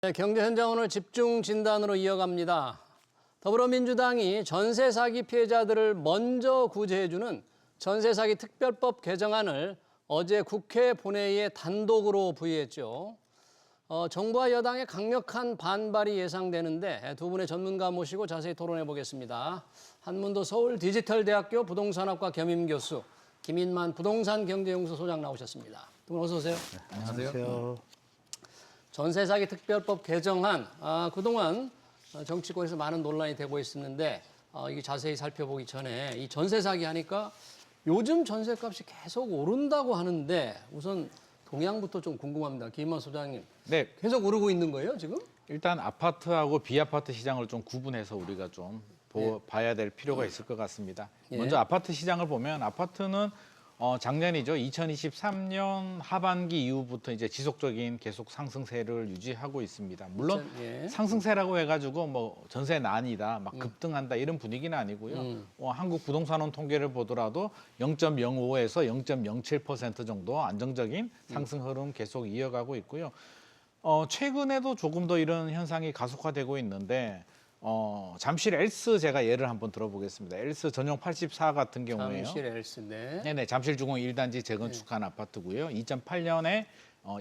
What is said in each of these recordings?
네, 경제 현장 오늘 집중 진단으로 이어갑니다. 더불어민주당이 전세 사기 피해자들을 먼저 구제해주는 전세 사기 특별법 개정안을 어제 국회 본회의에 단독으로 부의했죠. 정부와 여당의 강력한 반발이 예상되는데 두 분의 전문가 모시고 자세히 토론해 보겠습니다. 한문도 서울디지털대학교 부동산학과 겸임교수, 김인만 부동산경제연구소 소장 나오셨습니다. 두 분 어서 오세요. 네, 안녕하세요. 전세 사기 특별법 개정안, 그동안 정치권에서 많은 논란이 되고 있었는데 이게 자세히 살펴보기 전에 이 전세 사기 하니까 요즘 전세값이 계속 오른다고 하는데 우선 동향부터 좀 궁금합니다. 김인만 소장님. 네, 계속 오르고 있는 거예요, 지금? 일단 아파트하고 비아파트 시장을 좀 구분해서 우리가 좀 봐야 될 필요가 있을 것 같습니다. 예. 먼저 아파트 시장을 보면 아파트는 작년이죠. 2023년 하반기 이후부터 이제 지속적인 계속 상승세를 유지하고 있습니다. 물론 예. 상승세라고 해가지고 뭐 전세 난이다, 막 급등한다 이런 분위기는 아니고요. 한국 부동산원 통계를 보더라도 0.05에서 0.07% 정도 안정적인 상승 흐름 계속 이어가고 있고요. 최근에도 조금 더 이런 현상이 가속화되고 있는데 잠실 엘스 제가 예를 한번 들어보겠습니다. 엘스 전용 84 같은 경우에요. 잠실 엘스, 네. 네네, 잠실주공 1단지 재건축한 아파트고요. 2008년에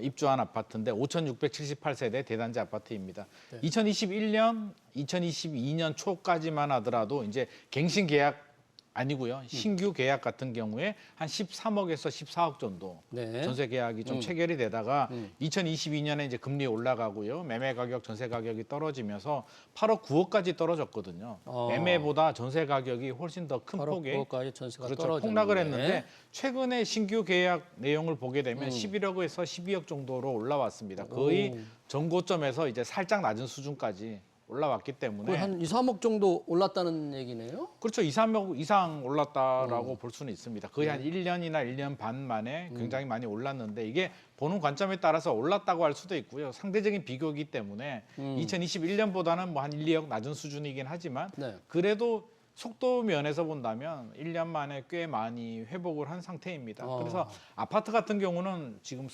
입주한 아파트인데 5,678세대 대단지 아파트입니다. 네. 2021년, 2022년 초까지만 하더라도 이제 갱신 계약 아니고요. 신규 계약 같은 경우에 한 13억에서 14억 정도 네. 전세 계약이 좀 체결이 되다가 2022년에 이제 금리 올라가고요. 매매 가격, 전세 가격이 떨어지면서 8억, 9억까지 떨어졌거든요. 매매보다 전세 가격이 훨씬 더 큰 8억, 폭의 9억까지 전세가 그렇죠. 떨어졌는데. 폭락을 했는데 최근에 신규 계약 내용을 보게 되면 11억에서 12억 정도로 올라왔습니다. 거의 전고점에서 이제 살짝 낮은 수준까지 올라왔기 때문에 거의 한 2, 3억 정도 올랐다는 얘기네요. 그렇죠. 2, 3억 이상 올랐다라고 볼 수는 있습니다. 거의 한 1년이나 1년 반 만에 굉장히 많이 올랐는데 이게 보는 관점에 따라서 올랐다고 할 수도 있고요. 상대적인 비교이기 때문에 2021년보다는 뭐 한 1, 2억 낮은 수준이긴 하지만 네. 그래도 속도 면에서 본다면 1년 만에 꽤 많이 회복을 한 상태입니다. 그래서 아파트 같은 경우는 지금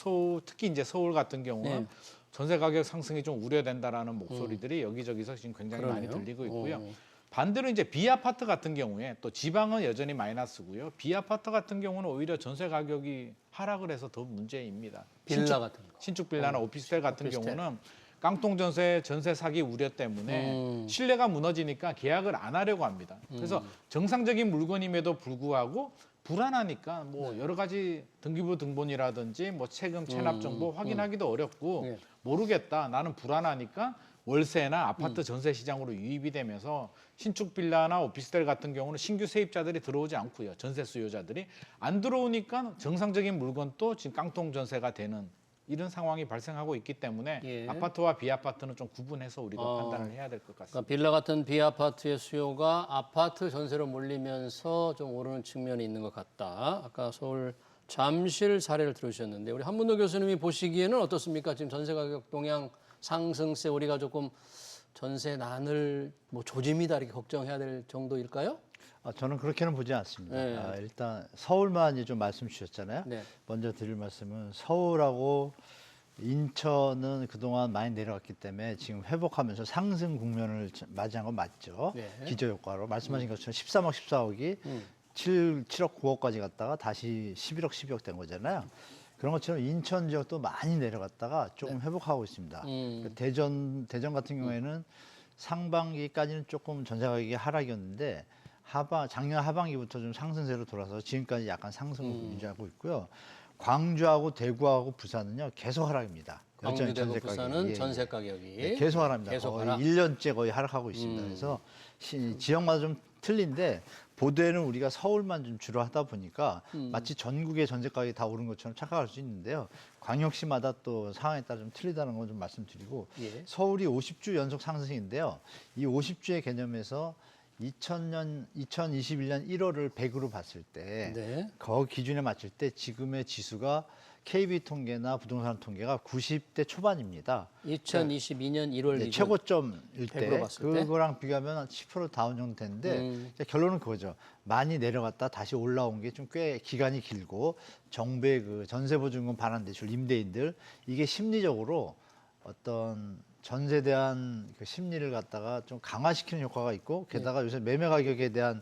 특히 이제 서울 같은 경우는 네. 전세 가격 상승이 좀 우려된다라는 목소리들이 여기저기서 지금 굉장히 많이 그러네요. 들리고 있고요. 반대로 이제 비아파트 같은 경우에 또 지방은 여전히 마이너스고요. 비아파트 같은 경우는 오히려 전세 가격이 하락을 해서 더 문제입니다. 빌라 같은 거. 신축 빌라나 오피스텔 같은 오피스텔. 경우는 깡통 전세 사기 우려 때문에 신뢰가 무너지니까 계약을 안 하려고 합니다. 그래서 정상적인 물건임에도 불구하고 불안하니까 뭐 여러 가지 등기부 등본이라든지 뭐 세금 체납 정보 확인하기도 어렵고 예. 모르겠다. 나는 불안하니까 월세나 아파트 전세 시장으로 유입이 되면서 신축 빌라나 오피스텔 같은 경우는 신규 세입자들이 들어오지 않고요. 전세 수요자들이 안 들어오니까 정상적인 물건도 지금 깡통 전세가 되는 이런 상황이 발생하고 있기 때문에 예. 아파트와 비아파트는 좀 구분해서 우리가 판단을 해야 될 것 같습니다. 그러니까 빌라 같은 비아파트의 수요가 아파트 전세로 몰리면서 좀 오르는 측면이 있는 것 같다. 아까 서울 잠실 사례를 들으셨는데 우리 한문도 교수님이 보시기에는 어떻습니까? 지금 전세 가격 동향 상승세 우리가 조금 전세 난을 뭐 조짐이다 이렇게 걱정해야 될 정도일까요? 저는 그렇게는 보지 않습니다. 네. 일단 서울만 좀 말씀 주셨잖아요. 네. 먼저 드릴 말씀은 서울하고 인천은 그동안 많이 내려갔기 때문에 지금 회복하면서 상승 국면을 맞이한 건 맞죠. 네. 기저효과로. 말씀하신 것처럼 13억, 14억이 7억, 9억까지 갔다가 다시 11억, 12억 된 거잖아요. 그런 것처럼 인천 지역도 많이 내려갔다가 조금 회복하고 있습니다. 대전 같은 경우에는 상반기까지는 조금 전세 가격이 하락이었는데 작년 하반기부터 좀 상승세로 돌아서 지금까지 약간 상승을 유지하고 있고요. 광주하고 대구하고 부산은요 계속 하락입니다. 광주, 여전히 대구, 전세 부산은 가격이. 전세 가격이 계속 하락합니다. 계속 거의 하락. 1년째 거의 하락하고 있습니다. 그래서 지역마다 좀 틀린데 보도에는 우리가 서울만 좀 주로 하다 보니까 마치 전국의 전세 가격이 다 오른 것처럼 착각할 수 있는데요. 광역시마다 또 상황에 따라 좀 틀리다는 걸 좀 말씀드리고 예. 서울이 50주 연속 상승인데요. 이 50주의 개념에서 2021년 1월을 100으로 봤을 때, 네. 그 기준에 맞출 때 지금의 지수가 KB 통계나 부동산 통계가 90대 초반입니다. 2022년 1월 네, 최고점일 100으로 때 봤을 때? 그거랑 비교하면 한 10% 다운 정도 되는데 결론은 그거죠. 많이 내려갔다 다시 올라온 게 좀 꽤 기간이 길고 정부의 그 전세보증금 반환대출 임대인들 이게 심리적으로 어떤 전세에 대한 그 심리를 갖다가 좀 강화시키는 효과가 있고 게다가 요새 매매 가격에 대한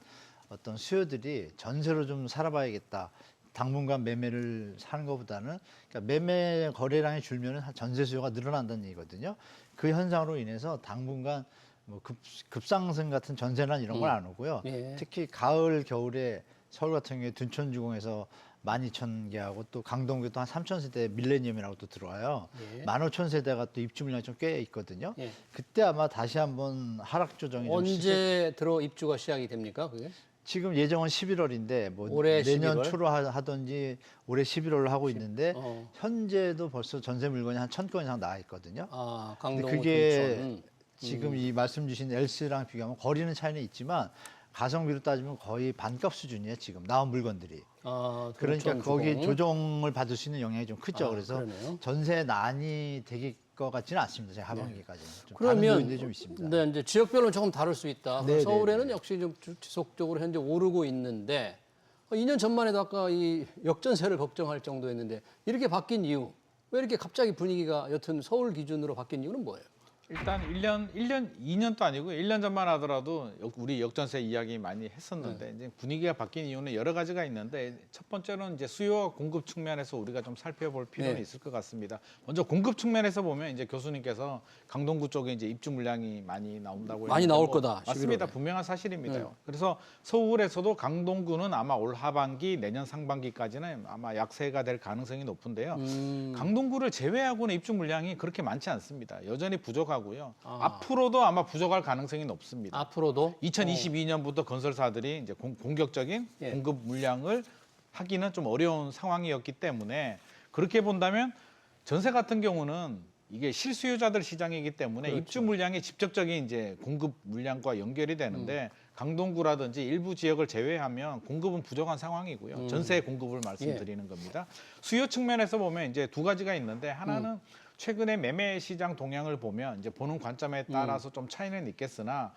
어떤 수요들이 전세로 좀 살아봐야겠다. 당분간 매매를 사는 것보다는 그러니까 매매 거래량이 줄면은 전세 수요가 늘어난다는 얘기거든요. 그 현상으로 인해서 당분간 뭐 급상승 같은 전세난 이런 건 안 오고요. 예. 특히 가을 겨울에 서울 같은 경우에 둔촌주공에서 12,000개하고 또 강동구 또 한 3,000세대 밀레니엄이라고 또 들어와요. 예. 15,000세대가 또 입주 물량이 좀 꽤 있거든요. 예. 그때 아마 다시 한번 하락 조정이 좀 언제 들어 입주가 시작이 됩니까? 그게? 지금 예정은 11월인데 뭐 올해 내년 11월? 초로 하든지 올해 11월로 하고 있는데 어. 현재도 벌써 전세 물건이 한 1,000건 이상 나와 있거든요. 아, 근데 강동구 그게 둔촌. 지금 이 말씀 주신 L스랑 비교하면 거리는 차이는 있지만 가성비로 따지면 거의 반값 수준이에요. 지금 나온 물건들이. 아, 그러니까 둔촌 거기 주공. 조정을 받을 수 있는 영향이 좀 크죠. 아, 그래서 그러네요. 전세 난이 되길 것 같지는 않습니다. 제가 하반기까지는. 좀 다른 그러면 요인들이 좀 있습니다. 네, 이제 지역별로 조금 다를 수 있다. 네, 서울에는 네, 네. 역시 좀 지속적으로 현재 오르고 있는데 2년 전만 해도 아까 이 역전세를 걱정할 정도였는데 이렇게 바뀐 이유, 왜 이렇게 갑자기 분위기가 여튼 서울 기준으로 바뀐 이유는 뭐예요? 일단 2년도 아니고 1년 전만 하더라도 우리 역전세 이야기 많이 했었는데 이제 분위기가 바뀐 이유는 여러 가지가 있는데 첫 번째로는 이제 수요와 공급 측면에서 우리가 좀 살펴볼 필요는 네. 있을 것 같습니다. 먼저 공급 측면에서 보면 이제 교수님께서 강동구 쪽에 이제 입주 물량이 많이 나온다고 많이 했는데 나올 뭐 거다, 맞습니다. 11월에. 분명한 사실입니다. 그래서 서울에서도 강동구는 아마 올 하반기 내년 상반기까지는 아마 약세가 될 가능성이 높은데요. 강동구를 제외하고는 입주 물량이 그렇게 많지 않습니다. 여전히 부족하고요. 앞으로도 아마 부족할 가능성이 높습니다. 앞으로도 2022년부터 건설사들이 이제 공격적인 예. 공급 물량을 하기는 좀 어려운 상황이었기 때문에 그렇게 본다면 전세 같은 경우는 이게 실수요자들 시장이기 때문에 그렇죠. 입주 물량이 직접적인 이제 공급 물량과 연결이 되는데 강동구라든지 일부 지역을 제외하면 공급은 부족한 상황이고요. 전세 공급을 말씀드리는 겁니다. 수요 측면에서 보면 이제 두 가지가 있는데 하나는 최근에 매매 시장 동향을 보면 이제 보는 관점에 따라서 좀 차이는 있겠으나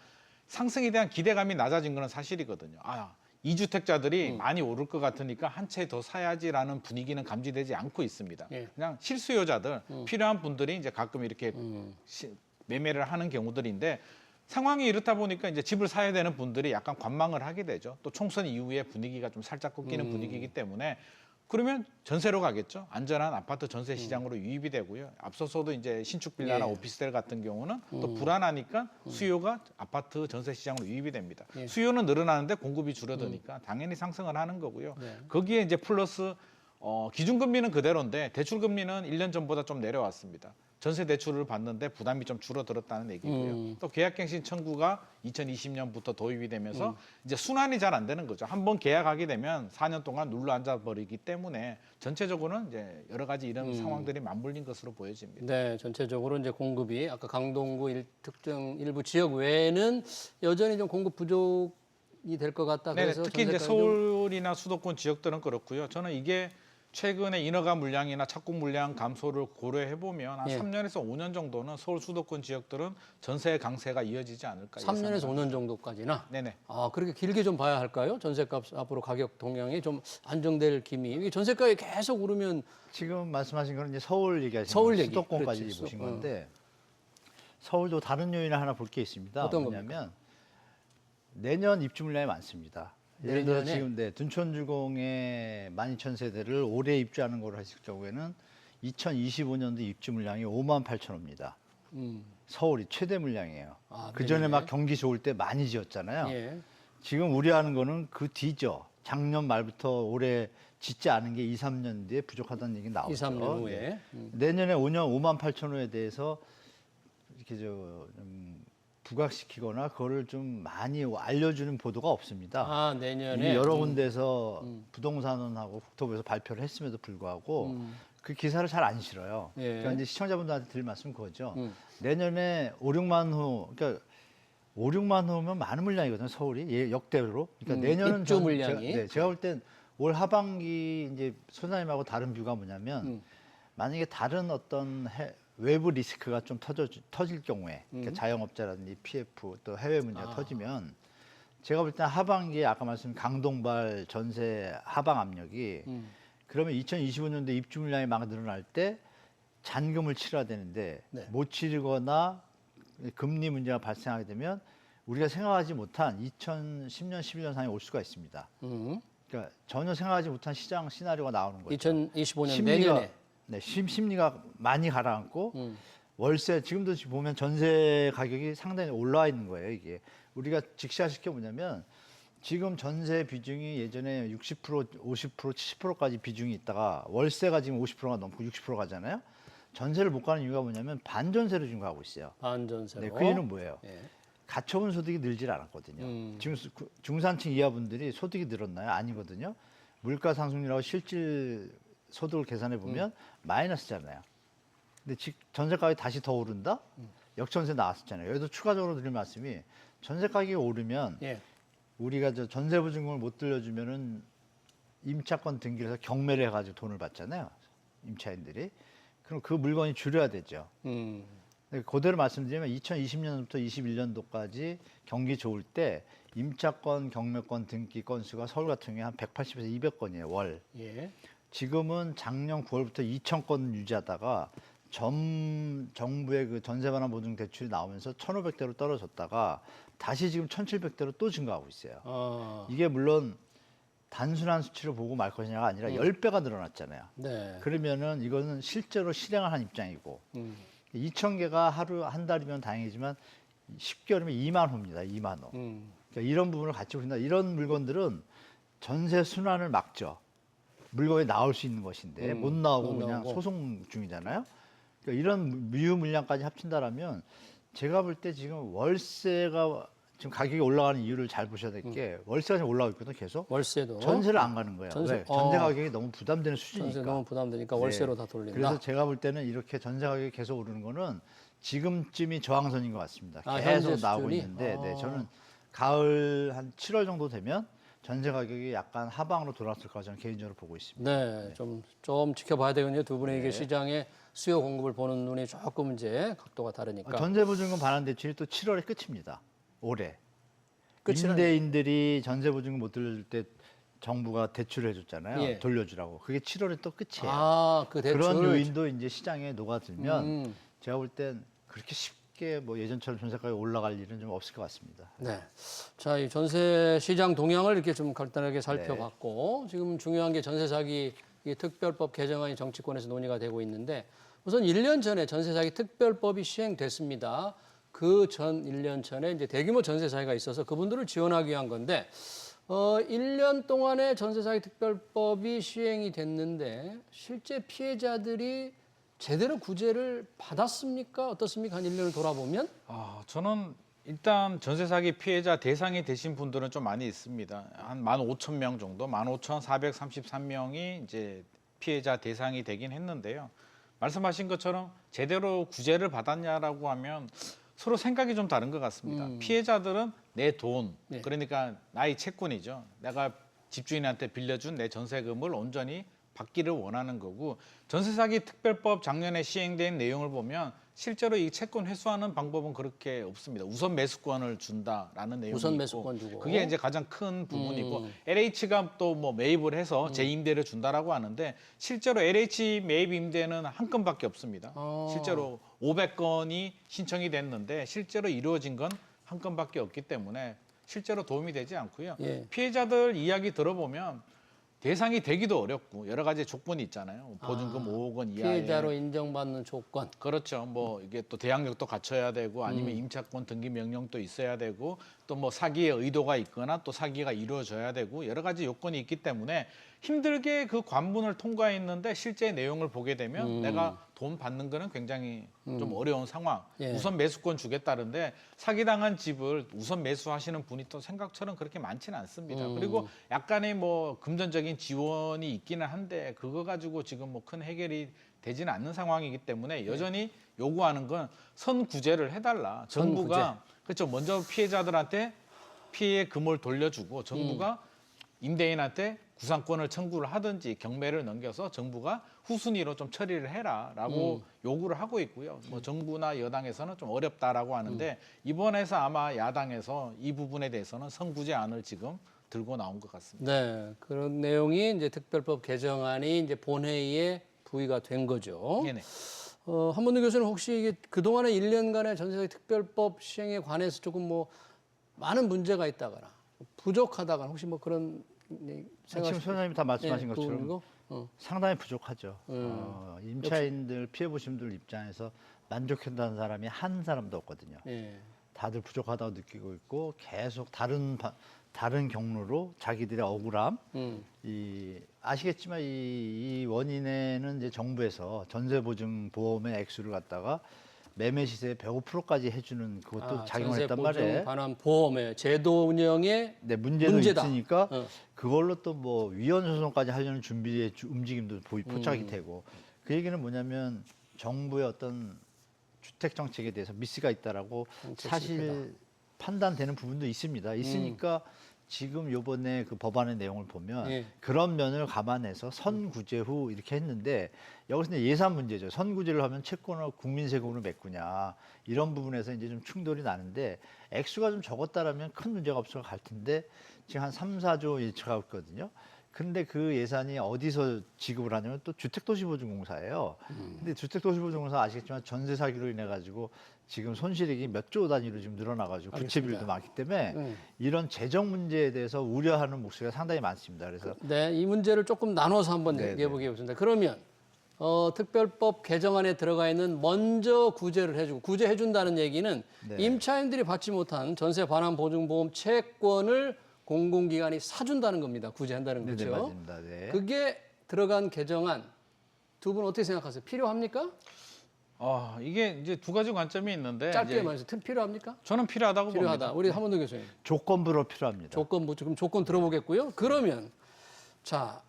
상승에 대한 기대감이 낮아진 것은 사실이거든요. 아, 이주택자들이 많이 오를 것 같으니까 한 채 더 사야지라는 분위기는 감지되지 않고 있습니다. 예. 그냥 실수요자들, 필요한 분들이 이제 가끔 이렇게 매매를 하는 경우들인데 상황이 이렇다 보니까 이제 집을 사야 되는 분들이 약간 관망을 하게 되죠. 또 총선 이후에 분위기가 좀 살짝 꺾이는 분위기이기 때문에 그러면 전세로 가겠죠. 안전한 아파트 전세 시장으로 유입이 되고요. 앞서서도 이제 신축 빌라나 예. 오피스텔 같은 경우는 또 불안하니까 수요가 아파트 전세 시장으로 유입이 됩니다. 예. 수요는 늘어나는데 공급이 줄어드니까 당연히 상승을 하는 거고요. 네. 거기에 이제 플러스 기준금리는 그대로인데 대출금리는 1년 전보다 좀 내려왔습니다. 전세 대출을 받는데 부담이 좀 줄어들었다는 얘기고요. 또 계약갱신 청구가 2020년부터 도입이 되면서 이제 순환이 잘 안 되는 거죠. 한번 계약하게 되면 4년 동안 눌러 앉아 버리기 때문에 전체적으로는 이제 여러 가지 이런 상황들이 맞물린 것으로 보여집니다. 네, 전체적으로 이제 공급이 아까 강동구 특정 일부 지역 외에는 여전히 좀 공급 부족이 될 것 같다. 네, 그래서 특히 이제 전세가가 좀 서울이나 수도권 지역들은 그렇고요. 저는 이게 최근에 인허가 물량이나 착공 물량 감소를 고려해 보면 한 예. 3년에서 5년 정도는 서울 수도권 지역들은 전세 강세가 이어지지 않을까 3년에서 예상합니다. 5년 정도까지나. 네네. 아, 그렇게 길게 좀 봐야 할까요? 전세값 앞으로 가격 동향이 좀 안정될 기미. 이게 전세가에 계속 오르면 지금 말씀하신 거는 이제 서울 얘기하신 서울 거예요. 얘기. 수도권까지 그렇지, 보신 수도- 건데 서울도 다른 요인을 하나 볼 게 있습니다. 어떤 뭐냐면 내년 입주 물량이 많습니다. 예를 들어 내년에? 지금 둔촌주공의 12,000세대를 올해 입주하는 걸로 했을 경우에는 2025년도 입주 물량이 58,000호입니다. 서울이 최대 물량이에요. 아, 그 전에 내년에? 막 경기 좋을 때 많이 지었잖아요. 예. 지금 우려하는 거는 그 뒤죠. 작년 말부터 올해 짓지 않은 게 2, 3년 뒤에 부족하다는 얘기 나오죠. 2, 3년 후에. 네. 내년에 5년 58,000호에 대해서 이렇게 좀 부각시키거나 그거를 좀 많이 알려주는 보도가 없습니다. 아, 이미 내년에 여러 군데서 부동산원하고 국토부에서 발표를 했음에도 불구하고 그 기사를 잘 안 실어요. 예. 그러니까 이제 시청자분들한테 드릴 말씀은 그거죠. 내년에 5, 6만 호, 그러니까 5, 6만 호면 많은 물량이거든요, 서울이. 예, 역대로. 그러니까 내년은 입주 물량이. 제가 볼 땐 올 하반기 이제 소장님하고 다른 뷰가 뭐냐면 만약에 다른 어떤 외부 리스크가 좀 터질 경우에 그러니까 자영업자라든지 PF 또 해외 문제가 터지면 제가 볼 때 하반기에 아까 말씀 강동발 전세 하방 압력이 그러면 2025년도 입주 물량이 막 늘어날 때 잔금을 치러야 되는데 네. 못 치르거나 금리 문제가 발생하게 되면 우리가 생각하지 못한 2010년, 11년 상황이 올 수가 있습니다. 그러니까 전혀 생각하지 못한 시장 시나리오가 나오는 거죠. 2025년 내년에. 네, 심리가 많이 가라앉고 월세 지금도 보면 전세 가격이 상당히 올라와 있는 거예요. 이게 우리가 직시하실 게 뭐냐면 지금 전세 비중이 예전에 60%, 50%, 70%까지 비중이 있다가 월세가 지금 50%가 넘고 60% 가잖아요. 전세를 못 가는 이유가 뭐냐면 반전세로 지금 가고 있어요. 반전세로. 네, 그 이유는 뭐예요? 예. 가처분 소득이 늘질 않았거든요. 지금 중산층 이하분들이 소득이 늘었나요? 아니거든요. 물가 상승률하고 실질 소득을 계산해 보면 마이너스잖아요. 근데 전세 가격이 다시 더 오른다? 역전세 나왔었잖아요. 여기도 추가적으로 드릴 말씀이 전세 가격이 오르면 예. 우리가 저 전세 보증금을 못 들려주면은 임차권 등기를 해서 경매를 해가지고 돈을 받잖아요. 임차인들이. 그럼 그 물건이 줄여야 되죠. 그대로 말씀드리면 2020년부터 21년도까지 경기 좋을 때 임차권, 경매권 등기 건수가 서울 같은 경우에 한 180에서 200건이에요, 월. 예. 지금은 작년 9월부터 2,000건 유지하다가 정부의 그 전세 반환 보증 대출이 나오면서 1,500대로 떨어졌다가 다시 지금 1,700대로 또 증가하고 있어요. 이게 물론 단순한 수치로 보고 말 것이냐가 아니라 10배가 늘어났잖아요. 네. 그러면은 이거는 실제로 실행을 한 입장이고 2,000개가 하루 한 달이면 다행이지만 10개월이면 2만 호입니다. 2만 호. 그러니까 이런 부분을 같이 보신다. 이런 물건들은 전세 순환을 막죠. 물건이 나올 수 있는 것인데 못 나오고 못 그냥 나오고. 소송 중이잖아요. 그러니까 이런 미유 물량까지 합친다라면 제가 볼 때 지금 월세가 지금 가격이 올라가는 이유를 잘 보셔야 될 게 월세가 지금 올라가고 있거든요. 계속. 월세도. 전세를 안 가는 거예요. 전세- 왜? 전세 가격이 너무 부담되는 수준이니까. 전세 너무 부담되니까 네. 월세로 다 돌린다. 그래서 제가 볼 때는 이렇게 전세 가격이 계속 오르는 거는 지금쯤이 저항선인 것 같습니다. 아, 계속 현재 나오고 수준이? 있는데 네, 아. 저는 가을 한 7월 정도 되면 전세 가격이 약간 하방으로 돌아왔을 거라 저는 개인적으로 보고 있습니다. 네, 좀 지켜봐야 되군요. 두 분의 네. 이게 시장의 수요 공급을 보는 눈이 조금 이제 각도가 다르니까. 전세보증금 반환 대출이 또 7월에 끝입니다. 올해. 끝이라니- 임대인들이 전세보증금 못 들릴 때 정부가 대출을 해줬잖아요. 예. 돌려주라고. 그게 7월에 또 끝이에요. 아, 그 대출. 그런 요인도 이제 시장에 녹아들면 음. 제가 볼 땐 그렇게 쉽게 뭐 예전처럼 전세가가 올라갈 일은 좀 없을 것 같습니다. 네. 자, 이 전세 시장 동향을 이렇게 좀 간단하게 살펴봤고 지금 중요한 게 전세 사기 이 특별법 개정안이 정치권에서 논의가 되고 있는데 우선 1년 전에 전세 사기 특별법이 시행됐습니다. 그 전 1년 전에 이제 대규모 전세 사기가 있어서 그분들을 지원하기 위한 건데 1년 동안에 전세 사기 특별법이 시행이 됐는데 실제 피해자들이 제대로 구제를 받았습니까? 어떻습니까? 한 1년을 돌아보면? 저는 일단 전세 사기 피해자 대상이 되신 분들은 좀 많이 있습니다. 한 15,000명 정도, 15,433명이 이제 피해자 대상이 되긴 했는데요. 말씀하신 것처럼 제대로 구제를 받았냐라고 하면 서로 생각이 좀 다른 것 같습니다. 피해자들은 내 돈, 네. 그러니까 나의 채권이죠. 내가 집주인한테 빌려준 내 전세금을 온전히 받기를 원하는 거고 전세 사기 특별법 작년에 시행된 내용을 보면 실제로 이 채권 회수하는 방법은 그렇게 없습니다. 우선 매수권을 준다라는 내용이 우선 있고 매수권 주고. 그게 이제 가장 큰 부분이고 LH가 또 뭐 매입을 해서 재임대를 준다라고 하는데 실제로 LH 매입 임대는 한 건밖에 없습니다. 실제로 500건이 신청이 됐는데 실제로 이루어진 건 한 건밖에 없기 때문에 실제로 도움이 되지 않고요. 예. 피해자들 이야기 들어보면 대상이 되기도 어렵고 여러 가지 조건이 있잖아요. 보증금 5억 원 이하의 피해자로 인정받는 조건. 그렇죠. 뭐 이게 또 대항력도 갖춰야 되고 아니면 임차권 등기 명령도 있어야 되고 또 뭐 사기의 의도가 있거나 또 사기가 이루어져야 되고 여러 가지 요건이 있기 때문에 힘들게 그 관문을 통과했는데 실제 내용을 보게 되면 내가 돈 받는 거는 굉장히 좀 어려운 상황. 예. 우선 매수권 주겠다는데 사기당한 집을 우선 매수하시는 분이 또 생각처럼 그렇게 많지는 않습니다. 그리고 약간의 뭐 금전적인 지원이 있기는 한데 그거 가지고 지금 뭐 큰 해결이 되지는 않는 상황이기 때문에 여전히 요구하는 건 선구제를 해달라. 정부가 그렇죠. 먼저 피해자들한테 피해 금을 돌려주고 정부가 임대인한테 구상권을 청구를 하든지 경매를 넘겨서 정부가 후순위로 좀 처리를 해라라고 요구를 하고 있고요. 뭐 정부나 여당에서는 좀 어렵다라고 하는데 이번에서 아마 야당에서 이 부분에 대해서는 선구제안을 지금 들고 나온 것 같습니다. 네, 그런 내용이 이제 특별법 개정안이 이제 본회의에 부의가 된 거죠. 네네. 한문도 교수는 혹시 이게 그동안의 1년간의 전세사기 특별법 시행에 관해서 조금 뭐 많은 문제가 있다거나 부족하다거나 혹시 뭐 그런 지금 소장님이 다 말씀하신 것처럼 상당히 부족하죠. 임차인들 피해 보신 분들 입장에서 만족한다는 사람이 한 사람도 없거든요. 예. 다들 부족하다고 느끼고 있고 계속 다른 경로로 자기들의 억울함, 아시겠지만 이 원인에는 이제 정부에서 전세보증보험의 액수를 갖다가 매매 시세의 105%까지 해주는 그것도 작용을 했단 말이에요. 전세 반환 보험의 제도 운영에 네, 문제도 문제다. 있으니까 그걸로 또 뭐 위헌 소송까지 하려는 준비의 움직임도 포착이 되고 그 얘기는 뭐냐면 정부의 어떤 주택 정책에 대해서 미스가 있다라고 사실 판단되는 부분도 있습니다. 있으니까 지금 요번에 그 법안의 내용을 보면 예. 그런 면을 감안해서 선구제 후 이렇게 했는데 여기서 이제 예산 문제죠. 선구제를 하면 채권을 국민 세금으로 메꾸냐 이런 부분에서 이제 좀 충돌이 나는데 액수가 좀 적었다라면 큰 문제가 없을 것 같은데 지금 한 3, 4조 예측하고 있거든요. 근데 그 예산이 어디서 지급을 하냐면 또 주택도시보증공사예요. 근데 주택도시보증공사 아시겠지만 전세 사기로 인해 가지고 지금 손실액이 몇 조 단위로 지금 늘어나가지고 부채비율도 많기 때문에 이런 재정 문제에 대해서 우려하는 목소리가 상당히 많습니다. 그래서 네, 이 문제를 조금 나눠서 한번 네, 얘기해 보겠습니다. 그러면 특별법 개정안에 들어가 있는 먼저 구제를 해주고 구제해준다는 얘기는 네. 임차인들이 받지 못한 전세 반환 보증보험 채권을 공공기관이 사준다는 겁니다. 구제한다는 네, 거죠. 맞습니다. 네. 그게 들어간 개정안 두 분 어떻게 생각하세요? 필요합니까? 이게 이제 두 가지 관점이 있는데 짧게 이제 말해서 필요합니까? 저는 필요하다고 필요하다. 봅니다. 우리 한문도 교수님. 조건부로 필요합니다. 조건부 지금 조건 들어보겠고요. 그러면 자,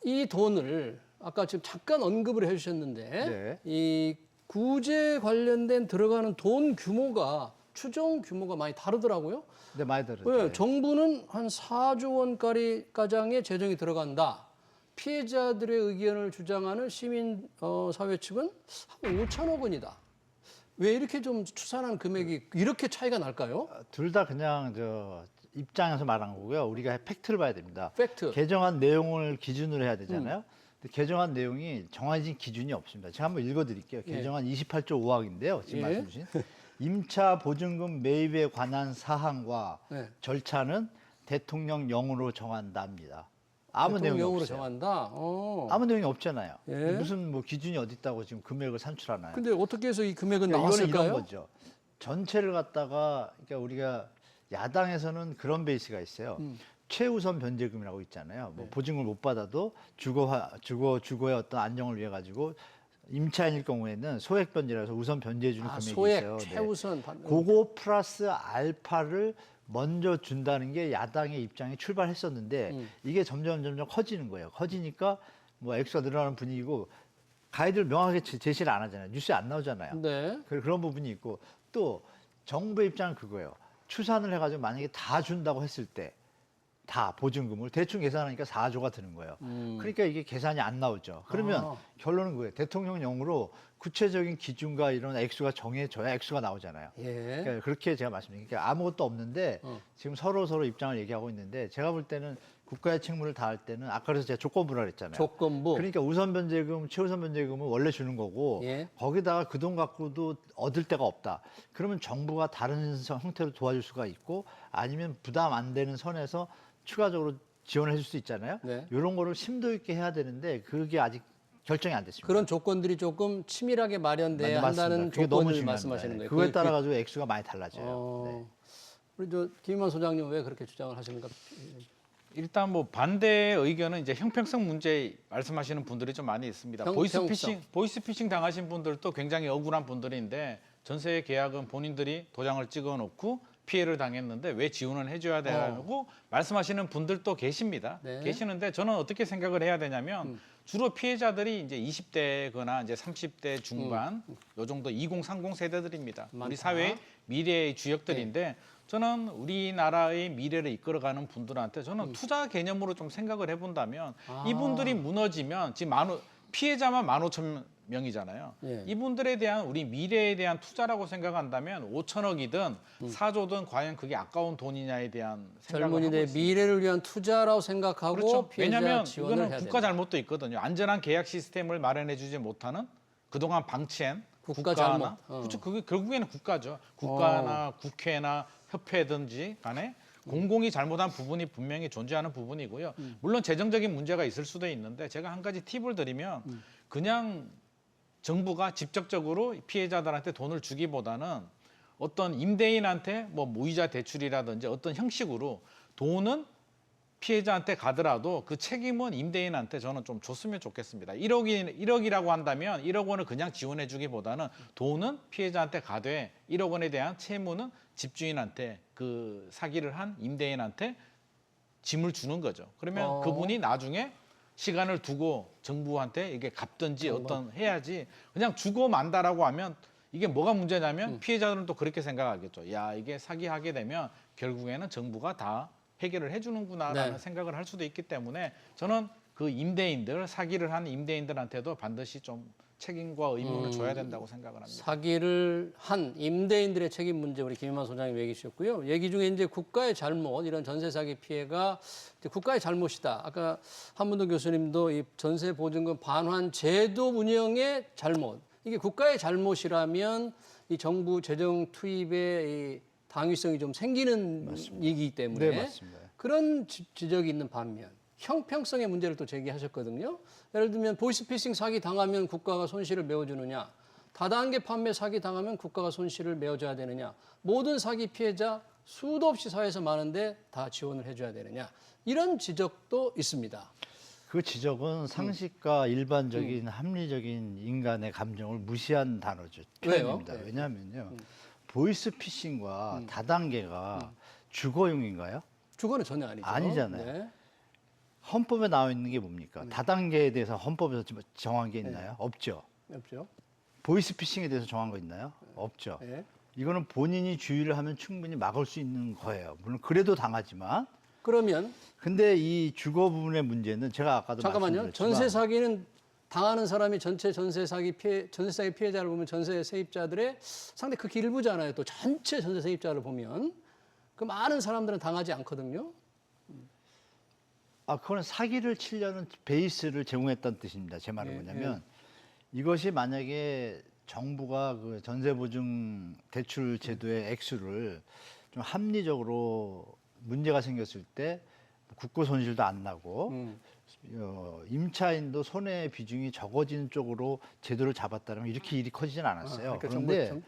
이 돈을 아까 지금 잠깐 언급을 해주셨는데 네. 이 구제 관련된 들어가는 돈 규모가 추정 규모가 많이 다르더라고요. 네, 많이 들었죠. 왜 정부는 한 4조 원까지 가량의 재정이 들어간다. 피해자들의 의견을 주장하는 시민 사회 측은 한 5천억 원이다. 왜 이렇게 좀 추산한 금액이 이렇게 차이가 날까요? 둘 다 그냥 저 입장에서 말한 거고요. 우리가 팩트를 봐야 됩니다. 팩트. 개정안 내용을 기준으로 해야 되잖아요. 근데 개정안 내용이 정해진 기준이 없습니다. 제가 한번 읽어드릴게요. 예. 개정안 28조 5항인데요. 지금 예. 말씀 주신 임차 보증금 매입에 관한 사항과 네. 절차는 대통령령으로 정한답니다. 아무 내용이 대통령으로 없어요. 정한다. 아무 내용이 없잖아요. 예. 무슨 뭐 기준이 어디 있다고 지금 금액을 산출하나요? 근데 어떻게 해서 이 금액은 그러니까 이거는 나왔을까요? 이런 거죠. 전체를 갖다가 그러니까 우리가 야당에서는 그런 베이스가 있어요. 최우선 변제금이라고 있잖아요. 뭐 네. 보증을 못 받아도 주거의 어떤 안정을 위해 가지고 임차인일 경우에는 소액 변제라서 우선 변제해 주는 금액이 소액 있어요. 네. 최우선 받는. 그거 플러스 알파를 먼저 준다는 게 야당의 입장이 출발했었는데 이게 점점 커지는 거예요. 커지니까 뭐 액수가 늘어나는 분위기고 가이드를 명확하게 제시를 안 하잖아요. 뉴스에 안 나오잖아요. 네. 그런 부분이 있고 또 정부의 입장은 그거예요. 추산을 해가지고 만약에 다 준다고 했을 때 다 보증금을 대충 계산하니까 4조가 드는 거예요. 그러니까 이게 계산이 안 나오죠. 그러면 결론은 그거예요. 대통령령으로 구체적인 기준과 이런 액수가 정해져야 액수가 나오잖아요. 예. 그러니까 그렇게 제가 말씀드릴게요. 그러니까 아무것도 없는데 지금 서로 입장을 얘기하고 있는데 제가 볼 때는 국가의 책무를 다할 때는 아까 그래서 제가 조건부라 그랬잖아요. 조건부. 그러니까 우선 변제금, 최우선 변제금은 원래 주는 거고 예. 거기다가 그 돈 갖고도 얻을 데가 없다. 그러면 정부가 다른 형태로 도와줄 수가 있고 아니면 부담 안 되는 선에서 추가적으로 지원을 해줄 수 있잖아요. 네. 이런 거를 심도 있게 해야 되는데 그게 아직 결정이 안 됐습니다. 그런 조건들이 조금 치밀하게 마련돼야 맞습니다. 한다는 그게 너무 조건을 중요합니다. 말씀하시는 거예요. 그거에 따라 가지고 액수가 많이 달라져요. 네. 우리 김만 소장님 왜 그렇게 주장을 하십니까? 일단 뭐 반대 의견은 이제 형평성 문제 말씀하시는 분들이 좀 많이 있습니다. 보이스피싱 당하신 분들도 굉장히 억울한 분들인데 전세 계약은 본인들이 도장을 찍어놓고 피해를 당했는데 왜 지원을 해줘야 되냐고 말씀하시는 분들도 계십니다. 네. 계시는데 저는 어떻게 생각을 해야 되냐면 주로 피해자들이 이제 20대거나 이제 30대 중반 요 정도 2030 세대들입니다. 많다. 우리 사회의 미래의 주역들인데 저는 우리나라의 미래를 이끌어가는 분들한테 저는 투자 개념으로 좀 생각을 해본다면 이분들이 무너지면 지금 피해자만 15,000명이잖아요. 예. 이분들에 대한 우리 미래에 대한 투자라고 생각한다면 5천억이든 4조든 과연 그게 아까운 돈이냐에 대한 생각을 하고 젊은이들의 있습니다. 미래를 위한 투자라고 생각하고 그렇죠. 피해자 왜냐하면 지원을 이거는 해야 국가 된다. 잘못도 있거든요. 안전한 계약 시스템을 마련해주지 못하는 그동안 방치한 국가 국가나 잘못. 그렇죠. 그게 결국에는 국가죠. 국가나 국회나 협회든지 간에 공공이 잘못한 부분이 분명히 존재하는 부분이고요. 물론 재정적인 문제가 있을 수도 있는데 제가 한 가지 팁을 드리면 그냥 정부가 직접적으로 피해자들한테 돈을 주기보다는 어떤 임대인한테 뭐 무이자 대출이라든지 어떤 형식으로 돈은 피해자한테 가더라도 그 책임은 임대인한테 저는 좀 줬으면 좋겠습니다. 1억이라고 한다면 1억 원을 그냥 지원해 주기보다는 돈은 피해자한테 가되 1억 원에 대한 채무는 집주인한테 그 사기를 한 임대인한테 짐을 주는 거죠. 그러면 그분이 나중에 시간을 두고 정부한테 이게 갚든지 어떤 해야지 그냥 주고 만다라고 하면 이게 뭐가 문제냐면 피해자들은 또 그렇게 생각하겠죠. 야, 이게 사기하게 되면 결국에는 정부가 다 해결을 해주는구나라는 네. 생각을 할 수도 있기 때문에 저는 그 임대인들, 사기를 한 임대인들한테도 반드시 좀 책임과 의무를 줘야 된다고 생각을 합니다. 사기를 한 임대인들의 책임 문제 우리 김인만 소장님 얘기 주셨고요. 얘기 중에 이제 국가의 잘못, 이런 전세 사기 피해가 이제 국가의 잘못이다. 아까 한문도 교수님도 이 전세 보증금 반환 제도 운영의 잘못, 이게 국가의 잘못이라면 이 정부 재정 투입의 이 당위성이 좀 생기는 얘기이기 때문에 네, 맞습니다. 그런 지적이 있는 반면 형평성의 문제를 또 제기하셨거든요. 예를 들면 보이스피싱 사기 당하면 국가가 손실을 메워주느냐, 다단계 판매 사기 당하면 국가가 손실을 메워줘야 되느냐, 모든 사기 피해자 수도 없이 사회에서 많은데 다 지원을 해줘야 되느냐, 이런 지적도 있습니다. 그 지적은 상식과 일반적인 합리적인 인간의 감정을 무시한 단어죠. 왜요? 표현입니다. 네. 왜냐하면요. 보이스피싱과 다단계가 주거용인가요? 주거는 전혀 아니죠. 아니잖아요. 네. 헌법에 나와 있는 게 뭡니까? 다단계에 대해서 헌법에서 정한 게 있나요? 없죠. 없죠. 보이스피싱에 대해서 정한 거 있나요? 없죠. 네. 이거는 본인이 주의를 하면 충분히 막을 수 있는 거예요. 물론 그래도 당하지만. 그러면 근데 이 주거 부분의 문제는 제가 아까도 잠깐만요. 말씀드렸지만 전세 사기는 당하는 사람이 전체 전세 사기 피해자를 보면 전세 세입자들의 상당히 그 일부잖아요. 또 전체 전세 세입자를 보면 그 많은 사람들은 당하지 않거든요. 그거는 사기를 치려는 베이스를 제공했다는 뜻입니다. 제 말은 예, 뭐냐면 이것이 만약에 정부가 그 전세보증 대출 제도의 액수를 좀 합리적으로 문제가 생겼을 때 국고 손실도 안 나고 임차인도 손해 비중이 적어지는 쪽으로 제도를 잡았다면 이렇게 일이 커지진 않았어요. 그러니까 그런데 정부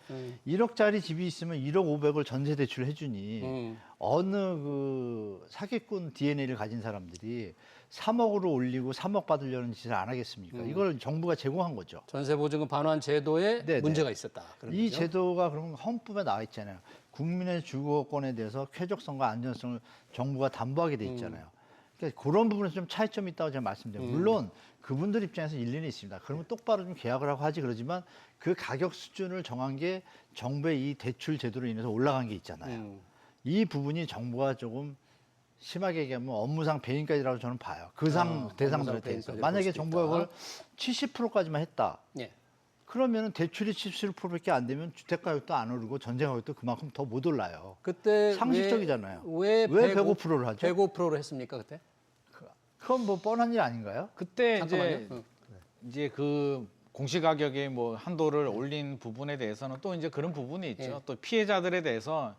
1억짜리 집이 있으면 1억 5백을 전세 대출을 해주니 어느 그 사기꾼 DNA를 가진 사람들이 3억으로 올리고 3억 받으려는 짓을 안 하겠습니까? 이걸 정부가 제공한 거죠. 전세 보증금 반환 제도에 네, 문제가 있었다. 그런 이 거죠? 제도가 그럼 헌법에 나와 있잖아요. 국민의 주거권에 대해서 쾌적성과 안전성을 정부가 담보하게 돼 있잖아요. 그러니까 그런 부분에서 좀 차이점이 있다고 제가 말씀드려요. 물론 그분들 입장에서 일리는 있습니다. 그러면 똑바로 좀 계약을 하고 하지 그러지만 그 가격 수준을 정한 게 정부의 이 대출 제도로 인해서 올라간 게 있잖아요. 이 부분이 정부가 조금 심하게 얘기하면 업무상 배임까지라고 저는 봐요. 그 대상들에 업무상 대해서. 배임까지 만약에 볼 수도 정부가 있다. 그걸 70%까지만 했다. 예. 그러면은 대출이 77%밖에 안 되면 주택 가격도 안 오르고 전세 가격도 그만큼 더 못 올라요. 그때 상식적이잖아요. 왜 105%를 하죠? 105%를 했습니까 그때? 그건 뭐 뻔한 일 아닌가요? 그때 잠깐만요. 이제 그 공시가격의 뭐 한도를 올린 부분에 대해서는 또 이제 그런 부분이 있죠. 예. 또 피해자들에 대해서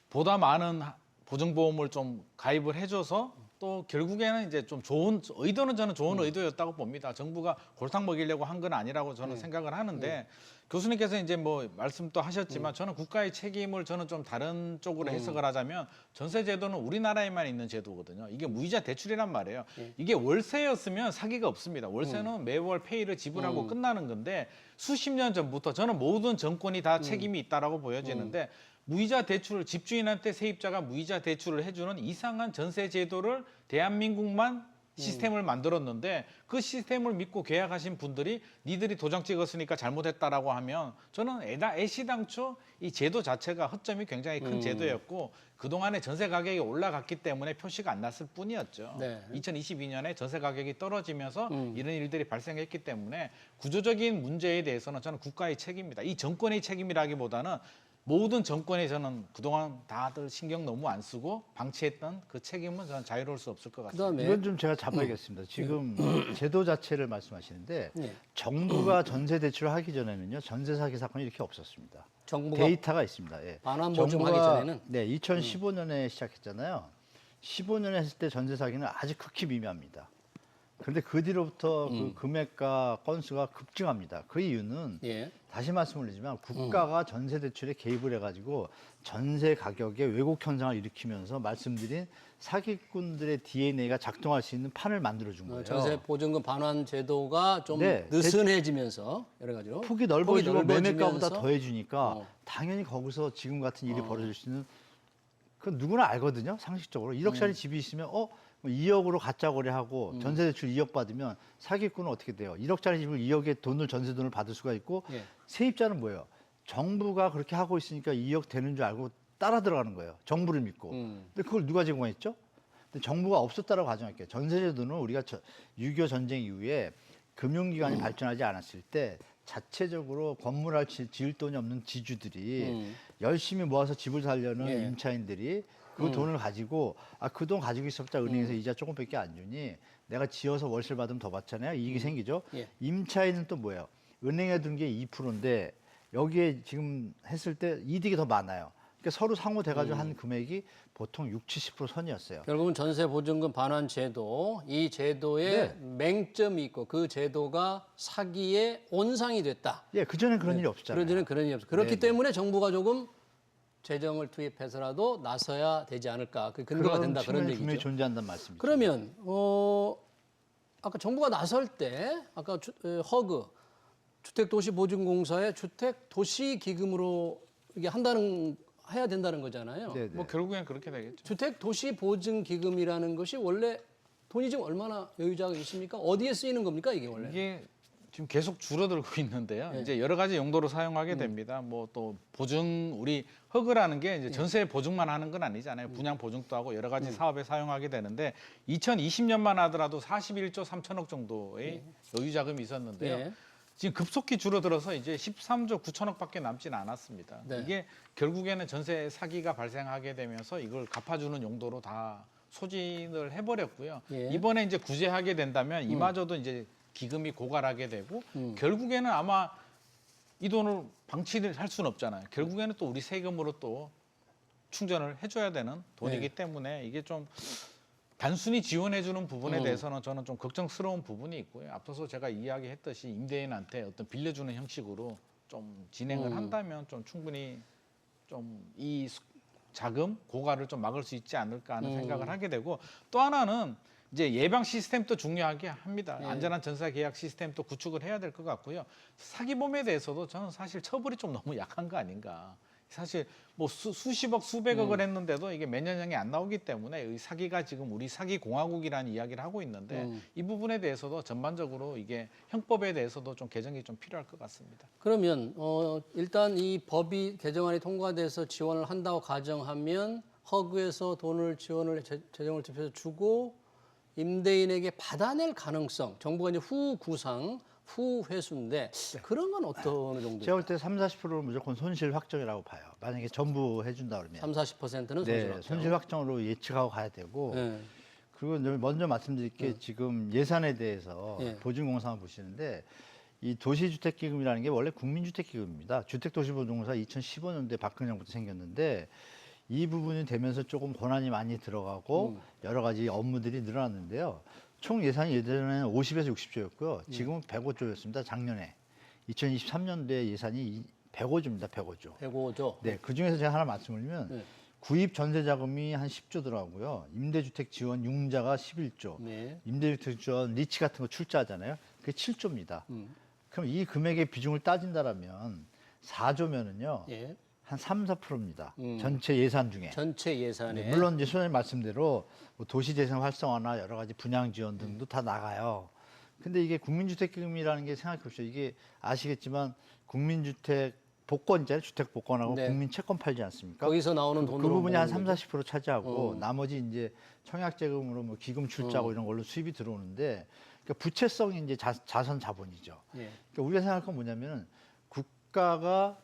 보다 많은 보증보험을 좀 가입을 해줘서 또 결국에는 이제 좀 좋은 의도는 저는 좋은 의도였다고 봅니다. 정부가 골탕 먹이려고 한 건 아니라고 저는 생각을 하는데 교수님께서 이제 뭐 말씀도 하셨지만 저는 국가의 책임을 저는 좀 다른 쪽으로 해석을 하자면 전세 제도는 우리나라에만 있는 제도거든요. 이게 무이자 대출이란 말이에요. 이게 월세였으면 사기가 없습니다. 월세는 매월 페이를 지불하고 끝나는 건데 수십 년 전부터 저는 모든 정권이 다 책임이 있다라고 보여지는데 무이자 대출을 집주인한테 세입자가 무이자 대출을 해주는 이상한 전세 제도를 대한민국만 시스템을 만들었는데 그 시스템을 믿고 계약하신 분들이 니들이 도장 찍었으니까 잘못했다라고 하면 저는 애시당초 이 제도 자체가 허점이 굉장히 큰 제도였고 그동안에 전세 가격이 올라갔기 때문에 표시가 안 났을 뿐이었죠. 네. 2022년에 전세 가격이 떨어지면서 이런 일들이 발생했기 때문에 구조적인 문제에 대해서는 저는 국가의 책임입니다. 이 정권의 책임이라기보다는 모든 정권에 저는 그동안 다들 신경 너무 안 쓰고 방치했던 그 책임은 저는 자유로울 수 없을 것 같습니다. 그다음에 이건 좀 제가 잡아야겠습니다. 지금 제도 자체를 말씀하시는데 네. 정부가 전세 대출을 하기 전에는요 전세 사기 사건이 이렇게 없었습니다. 정부가 데이터가 있습니다. 예. 반환 보증하기 전에는 네 2015년에 시작했잖아요. 15년에 했을 때 전세 사기는 아주 극히 미미합니다. 그런데 그 뒤로부터 그 금액과 건수가 급증합니다. 그 이유는 예. 다시 말씀을 드리지만 국가가 전세 대출에 개입을 해가지고 전세 가격에 왜곡 현상을 일으키면서 말씀드린 사기꾼들의 DNA가 작동할 수 있는 판을 만들어 준 거예요. 전세 보증금 반환 제도가 좀 네, 느슨해지면서 여러 가지로 폭이 넓어지고 매매가보다 넓어지면서 더해주니까 당연히 거기서 지금 같은 일이 벌어질 수 있는 그 누구나 알거든요. 상식적으로 1억짜리 집이 있으면 뭐 2억으로 가짜 거래하고 전세 대출 2억 받으면 사기꾼은 어떻게 돼요? 1억짜리 집을 2억의 돈을 전세 돈을 받을 수가 있고 예. 세입자는 뭐예요? 정부가 그렇게 하고 있으니까 2억 되는 줄 알고 따라 들어가는 거예요. 정부를 믿고. 근데 그걸 누가 제공했죠? 근데 정부가 없었다라고 가정할게요. 전세제도는 우리가 6.25 전쟁 이후에 금융기관이 발전하지 않았을 때 자체적으로 건물을 지을 돈이 없는 지주들이 열심히 모아서 집을 살려는 예. 임차인들이 그 돈을 가지고 그 돈 가지고 있었다 은행에서 이자 조금밖에 안 주니 내가 지어서 월세를 받으면 더 받잖아요. 이익이 생기죠. 예. 임차인은 또 뭐예요? 은행에 둔 게 2%인데 여기에 지금 했을 때 이득이 더 많아요. 그러니까 서로 상호 돼가지고 한 금액이 보통 60, 70% 선이었어요. 결국은 전세 보증금 반환 제도 이 제도에 맹점이 있고 그 제도가 사기의 온상이 됐다. 예, 그전엔 그런 일이 없었잖아요. 그런 그런 일이 없어. 그렇기 때문에 정부가 조금 재정을 투입해서라도 나서야 되지 않을까. 그 근거가 그런 된다 그런 측면이 분명히 얘기죠. 존재한다는 말씀이죠. 그러면 아까 정부가 나설 때 아까 허그 주택도시보증공사의 주택도시기금으로 이게 해야 된다는 거잖아요. 네네. 뭐 결국엔 그렇게 되겠죠. 주택도시보증기금이라는 것이 원래 돈이 지금 얼마나 여유자가 있습니까? 어디에 쓰이는 겁니까 이게 원래? 이게 지금 계속 줄어들고 있는데요. 네. 이제 여러 가지 용도로 사용하게 됩니다. 뭐 또 보증 우리 허그라는 게 이제 전세 보증만 하는 건 아니잖아요. 분양 보증도 하고 여러 가지 사업에 사용하게 되는데 2020년만 하더라도 41조 3천억 정도의 여유 자금이 있었는데요. 네. 지금 급속히 줄어들어서 이제 13조 9천억밖에 남지는 않았습니다. 네. 이게 결국에는 전세 사기가 발생하게 되면서 이걸 갚아주는 용도로 다 소진을 해버렸고요. 예. 이번에 이제 구제하게 된다면 이마저도 이제 기금이 고갈하게 되고 결국에는 아마 이 돈을 방치를 할 수는 없잖아요. 결국에는 또 우리 세금으로 또 충전을 해줘야 되는 돈이기 때문에 이게 좀 단순히 지원해주는 부분에 대해서는 저는 좀 걱정스러운 부분이 있고요. 앞서서 제가 이야기했듯이 임대인한테 어떤 빌려주는 형식으로 좀 진행을 한다면 좀 충분히 좀 이 자금 고갈을 좀 막을 수 있지 않을까 하는 생각을 하게 되고 또 하나는 이제 예방 시스템도 중요하게 합니다. 안전한 전세 계약 시스템도 구축을 해야 될 것 같고요. 사기범에 대해서도 저는 사실 처벌이 좀 너무 약한 거 아닌가. 사실 뭐 수십억 수백억을 했는데도 이게 몇 년형이 안 나오기 때문에 이 사기가 지금 우리 사기 공화국이라는 이야기를 하고 있는데 이 부분에 대해서도 전반적으로 이게 형법에 대해서도 좀 개정이 좀 필요할 것 같습니다. 그러면 일단 이 법이 개정안이 통과돼서 지원을 한다고 가정하면 허그에서 돈을 재정을 투입해서 주고 임대인에게 받아낼 가능성, 정부가 이제 후구상, 후회수인데 그런 건 어떤 정도? 제가 볼 때 30-40%는 무조건 손실 확정이라고 봐요. 만약에 전부 해준다 그러면. 30-40%는 네, 손실. 손실 확정으로 예측하고 가야 되고 네. 그리고 먼저 말씀드릴 게 지금 예산에 대해서 예. 보증공사만 보시는데 이 도시주택기금이라는 게 원래 국민주택기금입니다. 주택도시보증공사 2015년도에 박근혜 정부때 생겼는데 이 부분이 되면서 조금 권한이 많이 들어가고 여러 가지 업무들이 늘어났는데요. 총 예산이 예전에는 50에서 60조였고요. 지금은 105조였습니다. 작년에. 2023년도에 예산이 105조입니다. 105조. 105조. 네, 그중에서 제가 하나 말씀을 드리면 네. 구입 전세 자금이 한 10조 들어가고요. 임대주택 지원 융자가 11조. 네. 임대주택 지원 리치 같은 거 출자하잖아요. 그게 7조입니다. 그럼 이 금액의 비중을 따진다라면 4조면은요. 예. 한 3-4%입니다. 전체 예산 중에. 전체 예산에. 네, 물론 이제 소장님 말씀대로 뭐 도시재생 활성화나 여러 가지 분양 지원 등도 다 나가요. 근데 이게 국민주택기금이라는 게 생각해 보십시오. 이게 아시겠지만 국민주택 복권이잖아요. 주택 복권하고 네. 국민채권 팔지 않습니까? 거기서 나오는 그 돈으로 부분이 한 먹는 30-40% 차지하고 나머지 이제 청약재금으로 뭐 기금 출자고 이런 걸로 수입이 들어오는데 그러니까 부채성이 이제 자선 자본이죠. 예. 그러니까 우리가 생각할 건 뭐냐면은 국가가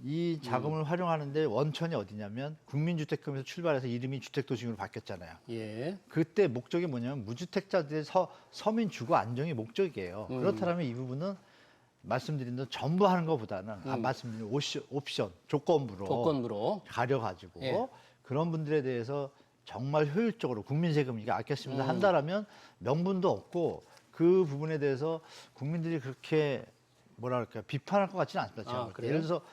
이 자금을 활용하는데 원천이 어디냐면 국민주택금에서 출발해서 이름이 주택도시금으로 바뀌었잖아요. 예. 그때 목적이 뭐냐면 무주택자들의 서민 주거 안정이 목적이에요. 그렇다면 이 부분은 말씀드린 대로 전부 하는 것보다는 말씀드린 옵션, 조건부로 가려가지고 예. 그런 분들에 대해서 정말 효율적으로 국민 세금 이게 아꼈습니다 한다라면 명분도 없고 그 부분에 대해서 국민들이 그렇게 뭐랄까 비판할 것 같지는 않습니다. 제가 볼 때. 그래요? 예를 들어서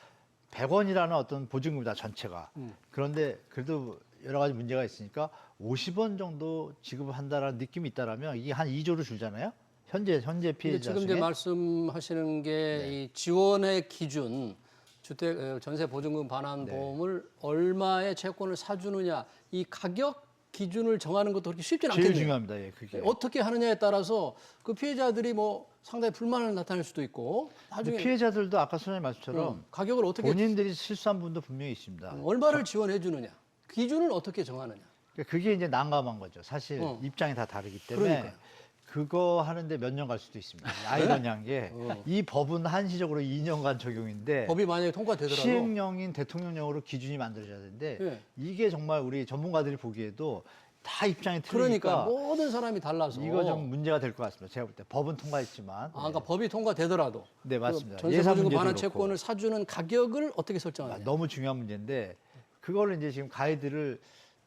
100원이라는 어떤 보증금이다 전체가. 그런데 그래도 여러 가지 문제가 있으니까 50원 정도 지급을 한다라는 느낌이 있다라면 이게 한 2조를 줄잖아요. 현재 근데 피해자 지금 이제 중에. 말씀하시는 게 이 지원의 기준, 주택 전세 보증금 반환 보험을 얼마의 채권을 사주느냐 이 가격 기준을 정하는 것도 그렇게 쉽지는 제일 않겠네요. 중요합니다. 예, 그게. 어떻게 하느냐에 따라서 그 피해자들이 뭐 상당히 불만을 나타낼 수도 있고 근데 나중에 피해자들도 아까 소장님 말씀처럼 가격을 어떻게 본인들이 실수한 분도 분명히 있습니다. 얼마를 지원해 주느냐 기준을 어떻게 정하느냐. 그러니까 그게 이제 난감한 거죠. 사실 입장이 다 다르기 때문에 그러니까요. 그거 하는데 몇 년 갈 수도 있습니다. 아이러니한 게 이 법은 한시적으로 2년간 적용인데 법이 만약에 통과되더라도 시행령인 대통령령으로 기준이 만들어져야 되는데 예. 이게 정말 우리 전문가들이 보기에도 다 입장이 그러니까 틀리니까 모든 사람이 달라서 이거 좀 문제가 될 것 같습니다. 제가 볼 때 법은 통과했지만 그러니까 법이 통과되더라도 네, 맞습니다. 그 전세 예산 보증금 문제도 반환 그렇고. 채권을 사주는 가격을 어떻게 설정하느냐. 너무 중요한 문제인데 그거를 이제 지금 가이드를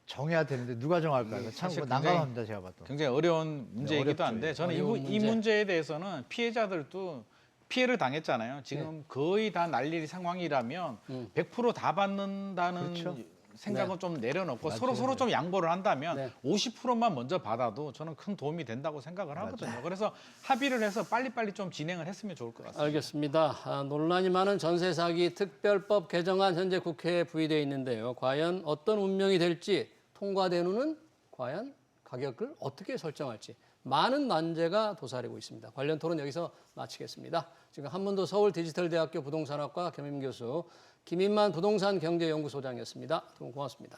정해야 되는데 누가 정할까요? 참 사실 난감합니다. 제가 봐도. 굉장히 어려운 문제이기도 어렵죠, 한데 저는 어려운 이 문제. 문제에 대해서는 피해자들도 피해를 당했잖아요. 지금 거의 다 날릴 상황이라면 100%다 받는다는 그렇죠. 생각은 좀 내려놓고 서로 좀 양보를 한다면 50%만 먼저 받아도 저는 큰 도움이 된다고 생각을 하거든요. 그래서 합의를 해서 빨리빨리 좀 진행을 했으면 좋을 것 같습니다. 알겠습니다. 논란이 많은 전세 사기 특별법 개정안 현재 국회에 부의되어 있는데요. 과연 어떤 운명이 될지 통과된 후는 과연 가격을 어떻게 설정할지 많은 난제가 도사리고 있습니다. 관련 토론 여기서 마치겠습니다. 지금 한문도 서울디지털대학교 부동산학과 겸임 교수 김인만 부동산경제연구소장이었습니다. 두 분 고맙습니다.